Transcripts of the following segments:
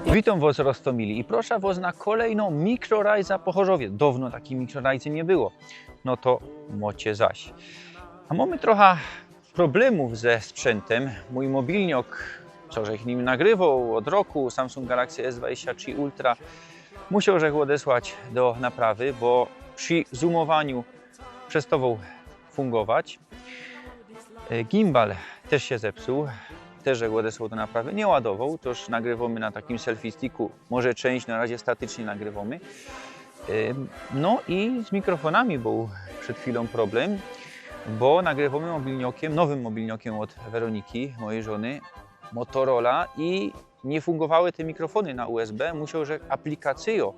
Witam was Rostomili i proszę was na kolejną mikrorajza po Chorzowie. Dawno takiej mikrorajzy nie było. No to mocie zaś. A mamy trochę problemów ze sprzętem. Mój mobilniok, co żech nim nagrywał od roku, Samsung Galaxy S23 Ultra, musiał żech odesłać do naprawy, bo przy zoomowaniu przestawał fungować. Gimbal też się zepsuł, też żech odesłał do naprawy, nie ładował, toż nagrywamy na takim selfie sticku, może część na razie statycznie nagrywamy. No i z mikrofonami był przed chwilą problem, bo nagrywamy mobilniokiem, nowym mobilniokiem od Weroniki, mojej żony, Motorola, i nie fungowały te mikrofony na USB, musiał że aplikację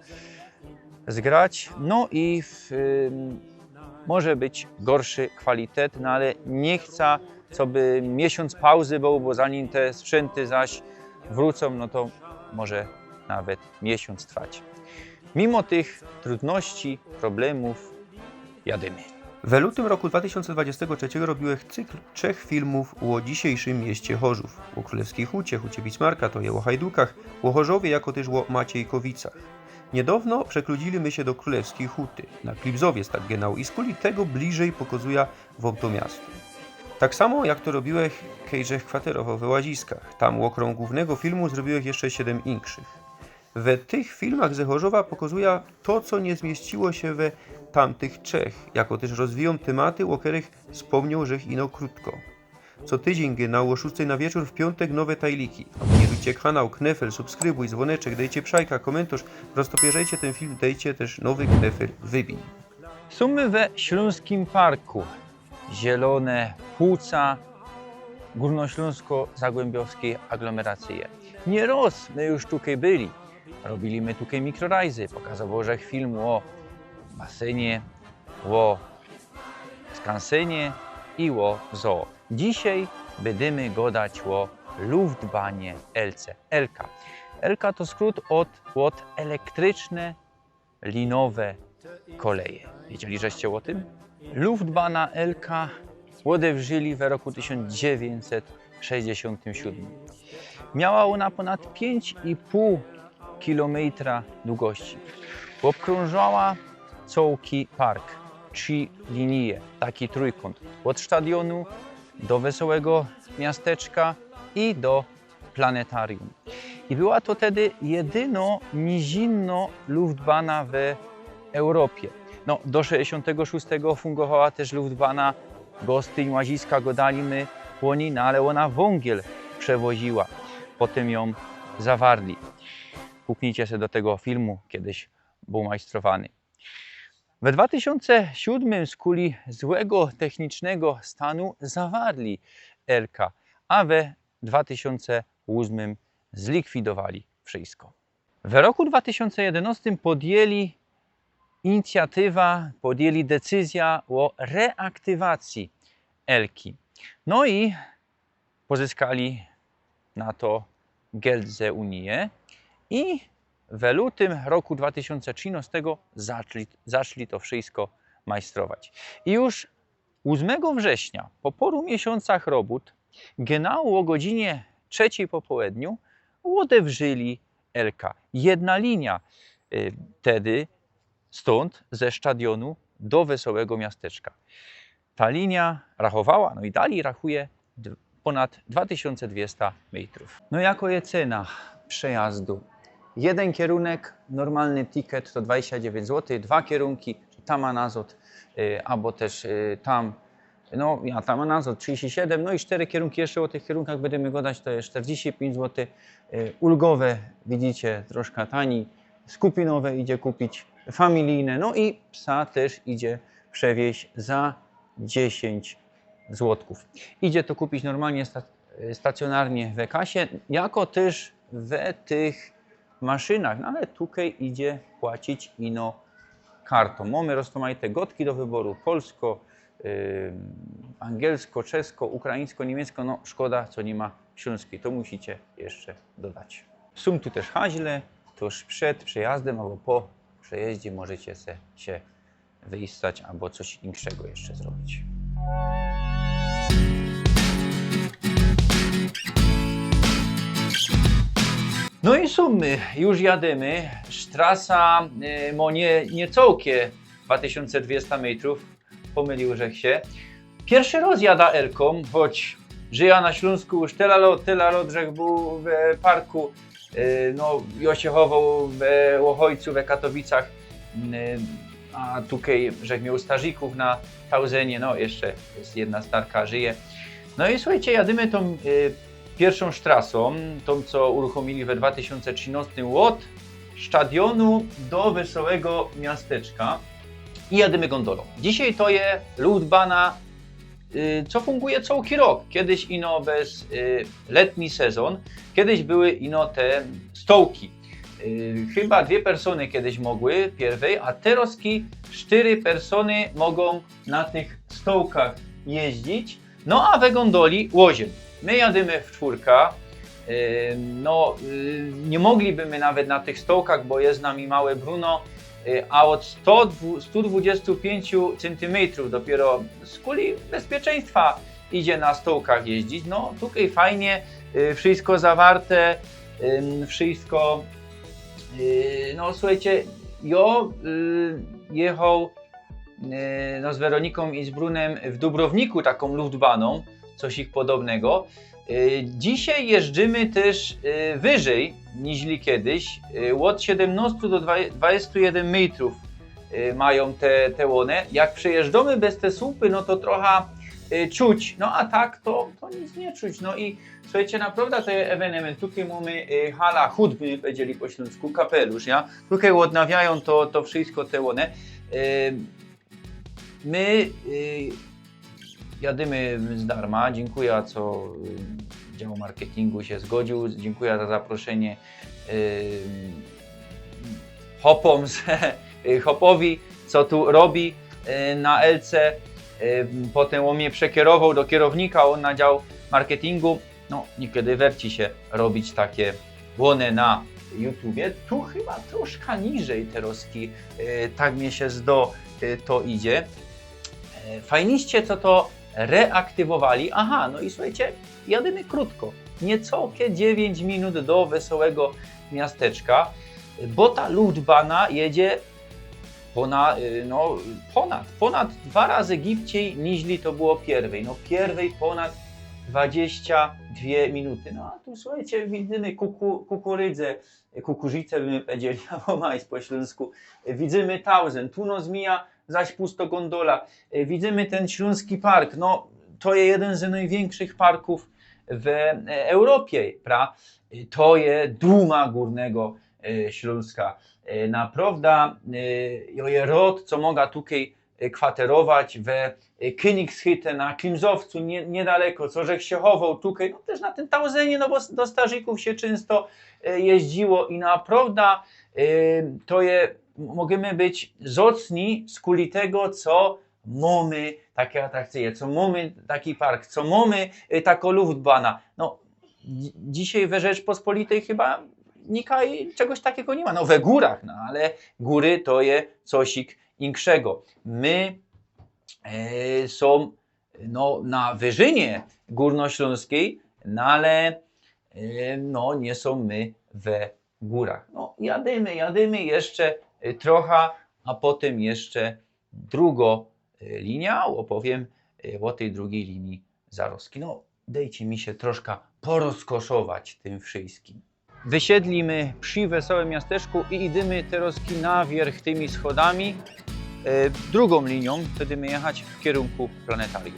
zgrać, no i może być gorszy kwalitet, no ale nie chcę, co by miesiąc pauzy był, bo zanim te sprzęty zaś wrócą, no to może nawet miesiąc trwać. Mimo tych trudności, problemów, jadymy. W lutym roku 2023 robiłeś cykl 3 filmów o dzisiejszym mieście Chorzów. O Królewskiej Hucie, Hucie Bismarka, to je o Hajdukach, o Chorzowie, jako też o Maciejkowicach. Niedawno przekludziliśmy się do Królewskiej Huty. Na Klipzowie tak genau i z kuli tego bliżej pokazuje wam to miasto. Tak samo jak to robiłeś, kejżech kwaterował we Łaziskach. Tam u okrągu głównego filmu zrobiłeś jeszcze 7 inkszych. We tych filmach ze Chorzowa pokazuje to, co nie zmieściło się we tamtych 3, jako też rozwiją tematy, o których wspomniał żech ino krótko. Co tydzień genau o 6 na wieczór w piątek nowe tajliki. Abonujcie kanał, knefel, subskrybuj, dzwoneczek, dajcie przajka, komentarz, roztopierzajcie ten film, dajcie też nowy knefel, wybij. Sumy we Śląskim Parku. Zielone płuca górnośląsko-zagłębiowskiej aglomeracyje. Nie roz, my już tutaj byli. Robili my tutaj mikrorajzy. Pokazywał żech film o basenie, o skansenie i o zoo. Dzisiaj będziemy gadać o Luftbahnie LC. LK. LK to skrót od elektryczne linowe koleje. Wiedzieli żeście o tym? Luftbahna LK odewrzyli w roku 1967. Miała ona ponad 5,5 km długości. Obkrążała całki park, 3 linie, taki trójkąt. Od stadionu do wesołego miasteczka i do planetarium. I była to wtedy jedyno nizinno Luftbahna w Europie. No, do 66 fungowała też Luftbahna Gostyń, Łaziska, Godaliny, Płonina, ale ona węgiel przewoziła. Potem ją zawarli. Puknijcie się do tego filmu, kiedyś był majstrowany. W 2007 z kuli złego technicznego stanu zawarli LK, a w 2008 zlikwidowali wszystko. W roku 2011 podjęli decyzję o reaktywacji Elki. No i pozyskali na to geld ze Unii i w lutym roku 2013 zaczęli to wszystko majstrować. I już 8 września, po paru miesiącach robót, genau o godzinie 3 po południu odewrzyli LK. Jedna linia wtedy stąd ze stadionu do wesołego miasteczka. Ta linia rachowała, no i dalej rachuje ponad 2200 metrów. No jako jest cena przejazdu? Jeden kierunek, normalny ticket to 29 zł, 2 kierunki, tam a nazad, albo też tam, no ja tam a nazad 37, no i 4 kierunki, jeszcze o tych kierunkach będziemy gadać, to jest 45 zł. Ulgowe widzicie troszkę taniej, skupinowe idzie kupić, familijne, no i psa też idzie przewieźć za 10 złotków. Idzie to kupić normalnie stacjonarnie w kasie, jako też w tych maszynach, no ale tutaj idzie płacić ino kartą. Mamy rozmaite gotki do wyboru, polsko, angielsko, czesko, ukraińsko, niemiecko, no szkoda, co nie ma śląskiej, to musicie jeszcze dodać. Są tu też haźle, tuż przed przejazdem albo po przejeździe możecie się wyistać albo coś innego jeszcze zrobić. No i sumy, już jademy. Trasa nie całkie 2200 metrów, pomylił żech się. Pierwszy raz jada Elką, choć żyja na Śląsku już tyle lat, żech był w parku, no Josiechował w Łochojcu, w Katowicach, a tutaj żech miał stażyków na Tauzenie, no jeszcze jest jedna starka, żyje. No i słuchajcie, jadymy tą pierwszą trasą, tą co uruchomili we 2013 od stadionu do wesołego miasteczka i jadymy gondolą. Dzisiaj to jest Luftbana, co funguje całki rok. Kiedyś ino bez letni sezon, kiedyś były ino te stołki. Chyba 2 persony kiedyś mogły pierwej, a teraz 4 persony mogą na tych stołkach jeździć. No a we gondoli łoziem. My jadymy w czwórka. Nie moglibyśmy nawet na tych stołkach, bo jest z nami małe Bruno, a od 125 cm dopiero z kuli bezpieczeństwa idzie na stołkach jeździć. No tutaj fajnie, wszystko zawarte, wszystko. No słuchajcie, jechał no, z Weroniką i z Brunem w Dubrowniku taką Luftbaną, coś ich podobnego. Dzisiaj jeżdżymy też wyżej niż kiedyś. Od 17 do 21 metrów mają te łone. Jak przejeżdżamy bez te słupy, no to trochę czuć, no a tak to nic nie czuć. No i słuchajcie, naprawdę to jest ewenement. Tutaj mamy hala hudby, powiedzieli po śląsku, kapelusz, ja? Tutaj odnawiają to wszystko te łone. My jadymy zdarma. Dziękuję, co dział marketingu się zgodził. Dziękuję za zaproszenie Hopowi, co tu robi na Elce. Potem on mnie przekierował do kierownika, on na dział marketingu. No, niekiedy werci się robić takie łone na YouTubie. Tu chyba troszkę niżej te roski, tak mnie się to idzie. Fajniście, co to reaktywowali. Aha, no i słuchajcie, jadymy krótko. Niecałkie 9 minut do wesołego miasteczka, bo ta Luftbana jedzie ponad 2 razy gibciej niż to było pierwej. No pierwej ponad 22 minuty. No a tu słuchajcie, widzimy kukurydzę bym powiedzieli, albo majs po śląsku. Widzimy Tauzen, tu no zmija zaś pusto gondola. Widzimy ten śląski park, no to jest jeden z największych parków w Europie, to jest duma Górnego Śląska. Naprawdę jest rod, co mogę tutaj kwaterować w Königshütte na Klimzowcu, niedaleko, co żech się chował tutaj, no też na tym Tauzenie, no bo do Starzyków się często jeździło i naprawdę to jest, możemy być zacni z kuli tego, co mamy takie atrakcje, co mamy taki park, co mamy taką Luftbana. No, dzisiaj we Rzeczpospolitej chyba nikaj czegoś takiego nie ma. No we górach, no ale góry to jest cosik inkszego. My są no, na wyżynie górnośląskiej, no ale no, nie są my we górach. No, jadymy jeszcze trochę, a potem jeszcze druga linia, opowiem o tej drugiej linii zaroski. No, dajcie mi się troszkę porozkoszować tym wszystkim. Wysiedlimy przy wesołym miasteczku i idziemy teraz na wierzch tymi schodami. Drugą linią będziemy jechać w kierunku planetarium.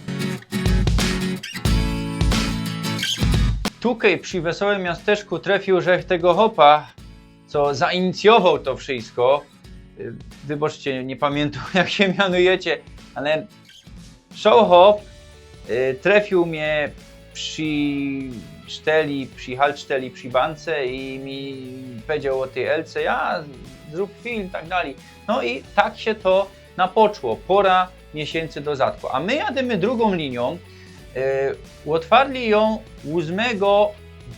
Tutaj przy wesołym miasteczku trafił żech tego hopa, co zainicjował to wszystko. Wybaczcie, nie pamiętam jak się mianujecie, ale Showhop trafił mnie przy halszteli, przy bance i mi powiedział o tej Elce, ja zrób film i tak dalej. No i tak się to napoczło, pora miesięcy do zatku. A my jadymy drugą linią, otwarli ją 8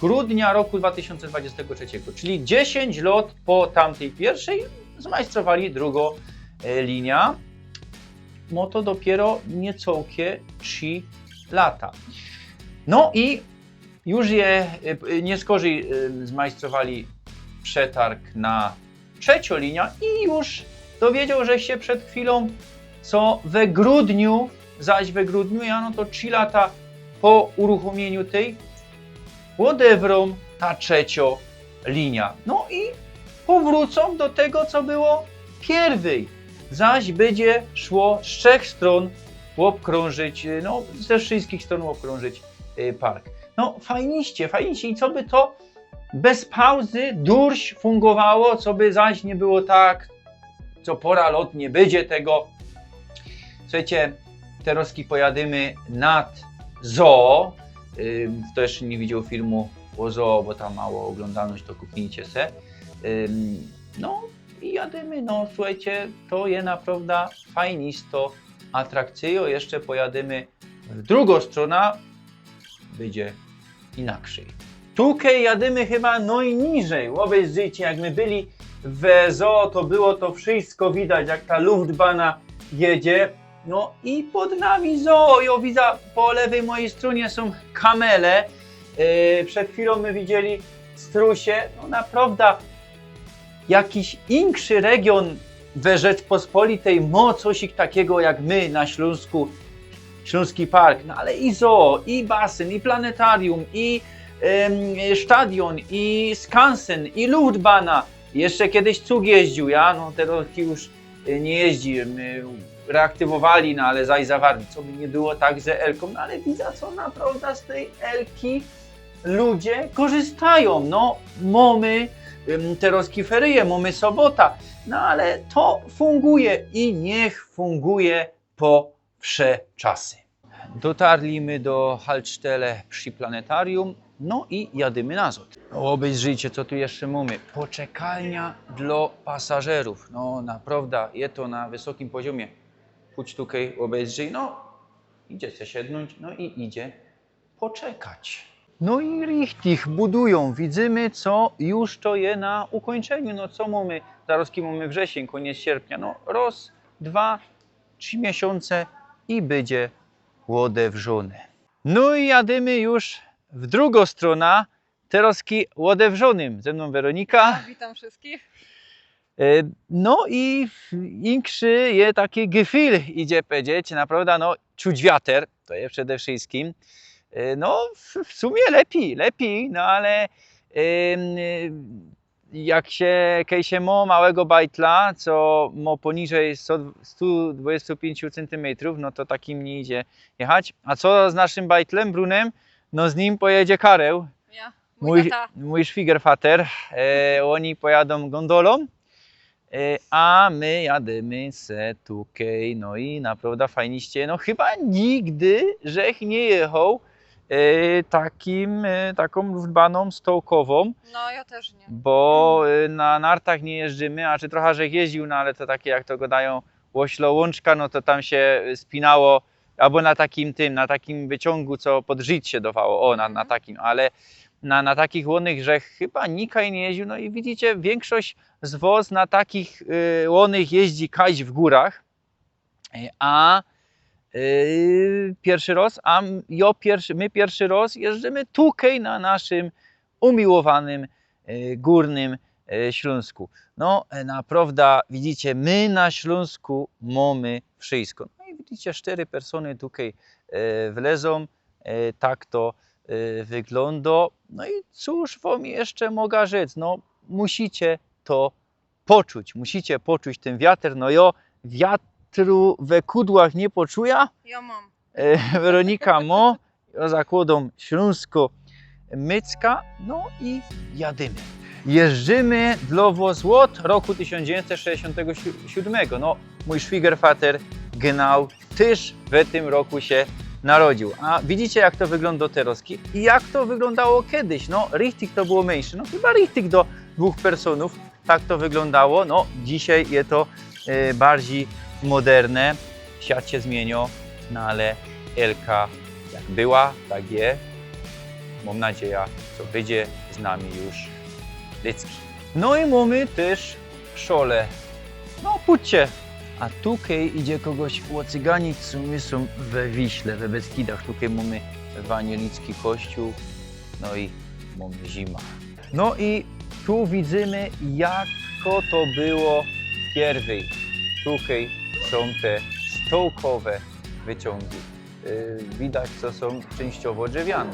grudnia roku 2023, czyli 10 lat po tamtej pierwszej zmajstrowali drugą linię. No to dopiero niecałkie 3 lata. No i już je nie skorzej zmajstrowali przetarg na trzeciolinia i już dowiedział, że się przed chwilą, co we grudniu, zaś we grudniu, no to 3 lata po uruchomieniu tej, odewrą ta trzeciolinia. No i powrócą do tego, co było pierwej, zaś będzie szło z 3 stron obkrążyć, no ze wszystkich stron obkrążyć park. No fajniście i co by to bez pauzy durś fungowało, co by zaś nie było tak, co pora lot nie będzie tego. Słuchajcie, teraz pojadymy nad zoo. Kto jeszcze nie widział filmu o zoo, bo tam mało oglądalność, to kupnijcie se. No i jadymy, no słuchajcie, to jest naprawdę fajnisto, atrakcyjo. Jeszcze pojadymy w drugą stronę, będzie inaczej. Tutaj jadymy chyba najniżej. Obejrzyjcie, jak my byli w zoo, to było to wszystko widać, jak ta Luftbahn jedzie. No i pod nami zoo. Ja widzę, po lewej mojej stronie są kamele. Przed chwilą my widzieli strusie. No naprawdę jakiś inszy region we Rzeczpospolitej ma coś takiego jak my na Śląsku. Śląski Park, no ale i zoo, i basen, i planetarium, i stadion, i skansen, i Luftbahn. Jeszcze kiedyś cug jeździł, no teraz już nie jeździ, reaktywowali, no ale zaś zawarli, co by nie było tak ze Elką, no ale widzę, co naprawdę z tej Elki ludzie korzystają, no mamy teraz ferie, mamy sobota, no ale to funguje i niech funguje po wsze czasy. Dotarliśmy do Haltestelle przy planetarium, no i jadymy nazad. Obejrzyjcie, co tu jeszcze mamy. Poczekalnia dla pasażerów. No naprawdę, jest to na wysokim poziomie. Chodź tutaj, obejrzyj, no idzie się siednąć, no i idzie poczekać. No i richtig budują. Widzimy, co już to jest na ukończeniu. No co mamy? Zaraz mamy wrzesień, koniec sierpnia. No raz, 2, 3 miesiące i będzie odewrzone. No i jadymy już w drugą stronę, teraz odewrzonym. Ze mną Weronika. Witam wszystkich. No i inszy jest taki Gefühl, idzie powiedzieć. Naprawdę, no czuć wiatr, to jest przede wszystkim. No w sumie lepiej, no ale jak się ma małego bajtla, co ma poniżej 125 cm, no to takim nie idzie jechać. A co z naszym bajtlem, Brunem? No z nim pojedzie Karel, Ja, mój Schwiegervater. Oni pojadą gondolą, a my jadymy se tutaj. No i naprawdę fajniście. No chyba nigdy żech nie jechał taką Luftbahną stołkową. No ja też nie. Bo na nartach nie jeździmy, a czy trochę żech jeździł, no ale to takie jak to gadają łoślo łączka, no to tam się spinało, albo na takim wyciągu, co pod żyć się dawało, na takim, ale na takich łonych żech chyba nikaj nie jeździł, no i widzicie, większość z was na takich łonych jeździ kaś w górach, a pierwszy raz, a my pierwszy raz jeżdżymy tutaj na naszym umiłowanym górnym Śląsku. No naprawdę widzicie, my na Śląsku mamy wszystko. No i widzicie, 4 persony tutaj wlezą, tak to wygląda. No i cóż wam jeszcze mogę rzec, no musicie to poczuć, musicie poczuć ten wiatr. No ja wiatru we kudłach nie poczuję. Ja mam. Weronika ma, ja zakładam śląsko-mycka, no i jadymy. Jeżdżymy dla was od roku 1967. No, mój Schwiegervater genau też w tym roku się narodził. A widzicie, jak to wygląda teraz i jak to wyglądało kiedyś. No, richtig to było mniejsze. No, chyba richtig do 2 personów. Tak to wyglądało. No, dzisiaj jest to bardziej moderne. Świat się zmienił, no ale Elka jak była, tak jest. Mam nadzieję, co będzie z nami już Lycki. No i mamy też szole. No pójdźcie. A tutaj idzie kogoś ocyganić, co my są we Wiśle, we Beskidach. Tutaj mamy wanielicki kościół, no i mamy zima. No i tu widzimy, jako to było pierwej. Tutaj są te stołkowe wyciągi. Widać, co są częściowo drzewiane.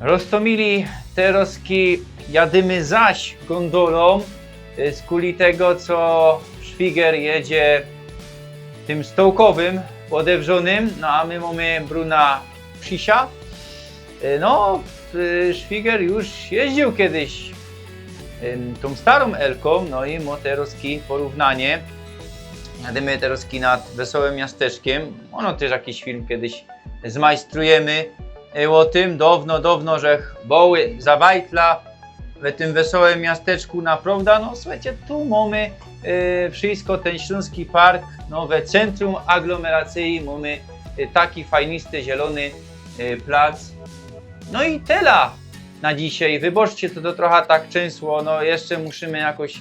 Roztomili Teroski jadymy zaś gondolą z kuli tego, co szwigier jedzie tym stołkowym, podewrzonym, no a my mamy Bruna Przysia. No, szwigier już jeździł kiedyś tą starą Elką, no i ma Teroski porównanie. Jadymy Teroski nad Wesołym Miasteczkiem. Ono też jakiś film kiedyś zmajstrujemy o tym. Dawno, że boły za Bajtla w tym Wesołym Miasteczku, naprawdę, no słuchajcie, tu mamy wszystko, ten Śląski Park, nowe centrum aglomeracji, mamy taki fajnisty, zielony plac. No i tyle na dzisiaj. Wybaczcie, to trochę tak często, no jeszcze musimy jakoś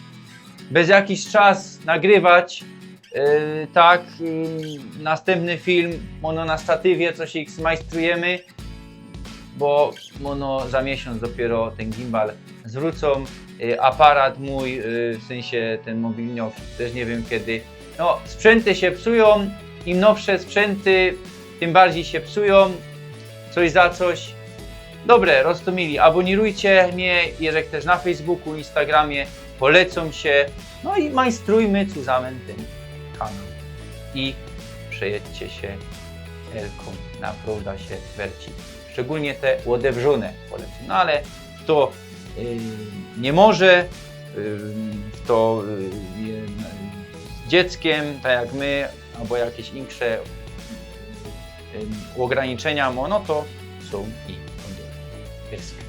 bez jakiś czas nagrywać. Tak, następny film, mono na statywie, coś ich zmajstrujemy, bo mono za miesiąc dopiero ten gimbal zwrócą. Aparat mój, w sensie ten mobilniok, też nie wiem kiedy. No, sprzęty się psują, im nowsze sprzęty, tym bardziej się psują, coś za coś. Dobre, Roztomili, abonirujcie mnie, jeżeli też na Facebooku, Instagramie, polecą się, no i majstrujmy zusammen ten kanał i przejedźcie się Elką, naprawdę się werci. Szczególnie te odewrzone polecam, no ale kto nie może, kto z dzieckiem, tak jak my, albo jakieś inne ograniczenia, no to są i kontrolskie.